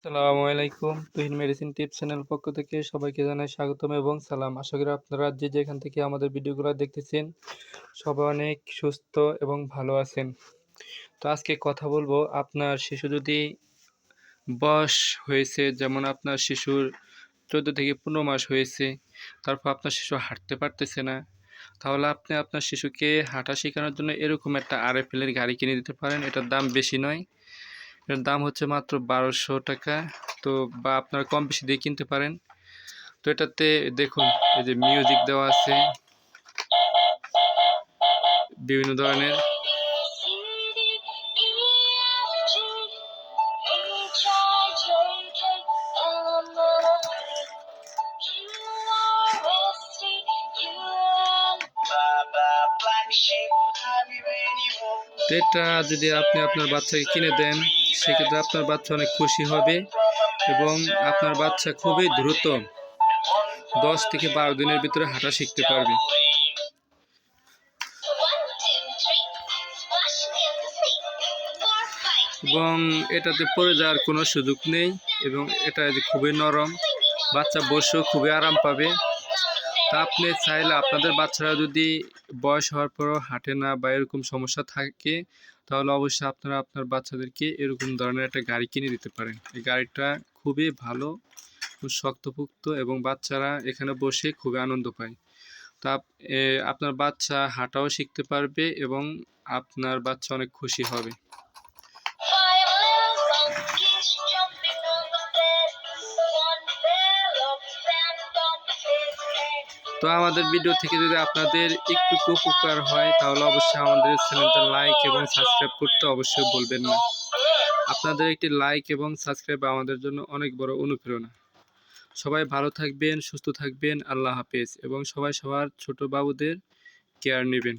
আসসালামু আলাইকুম। Tuhin medicine tips channel পক্ষ থেকে সবাইকে জানাই স্বাগতম এবং সালাম। আশা করি আপনারা যে যেখান থেকে আমাদের ভিডিওগুলো দেখতেছেন সবাই অনেক সুস্থ এবং ভালো আছেন। তো আজকে কথা বলবো, আপনার শিশু যদি বয়স হয়েছে, যেমন আপনার শিশুর 14 থেকে 15 মাস হয়েছে, তারপর আপনার শিশু হাঁটতে পারতেছে না, তাহলে আপনি আপনার শিশুকে হাঁটা শেখানোর জন্য এরকম একটা RFL এর গাড়ি কিনে দিতে পারেন। এটার দাম বেশি নয়, এটার দাম হচ্ছে মাত্র 1200 টাকা। তো বা আপনারা কম বেশি দিয়ে কিনতে পারেন। তো এটাতে দেখুন, এই যে মিউজিক দেওয়া আছে বিভিন্ন ধরনের। তো এটা যদি আপনি আপনার বাচ্চাকে কিনে দেন, সেক্ষেত্রে আপনার বাচ্চা অনেক খুশি হবে এবং আপনার বাচ্চা খুবই দ্রুত 10 থেকে 12 দিনের ভিতরে হাঁটা শিখতে পারবে। এবং এটাতে পড়ে যাওয়ার কোনো সুযোগ নেই এবং এটা খুবই নরম, বাচ্চা বসেও খুবই আরাম পাবে। তা আপনি চাইলে আপনাদের বাচ্চারা যদি বয়স হওয়ার পরও হাঁটে না বা এরকম সমস্যা থাকে, তাহলে অবশ্যই আপনারা আপনার বাচ্চাদেরকে এরকম ধরনের একটা গাড়ি কিনে দিতে পারেন। এই গাড়িটা খুবই ভালো, খুব শক্তপোক্ত এবং বাচ্চারা এখানে বসে খুবই আনন্দ পায়। তা আপনার বাচ্চা হাঁটাও শিখতে পারবে এবং আপনার বাচ্চা অনেক খুশি হবে। তো আমাদের ভিডিও থেকে যদি আপনাদের একটু উপকার হয়, তাহলে অবশ্যই আমাদের চ্যানেলটা লাইক এবং সাবস্ক্রাইব করতে অবশ্যই বলবেন না। আপনাদের একটি লাইক এবং সাবস্ক্রাইব আমাদের জন্য অনেক বড় অনুপ্রেরণা। সবাই ভালো থাকবেন, সুস্থ থাকবেন। আল্লাহ হাফেজ। এবং সবাই সবার ছোট বাবুদের কেয়ার নেবেন।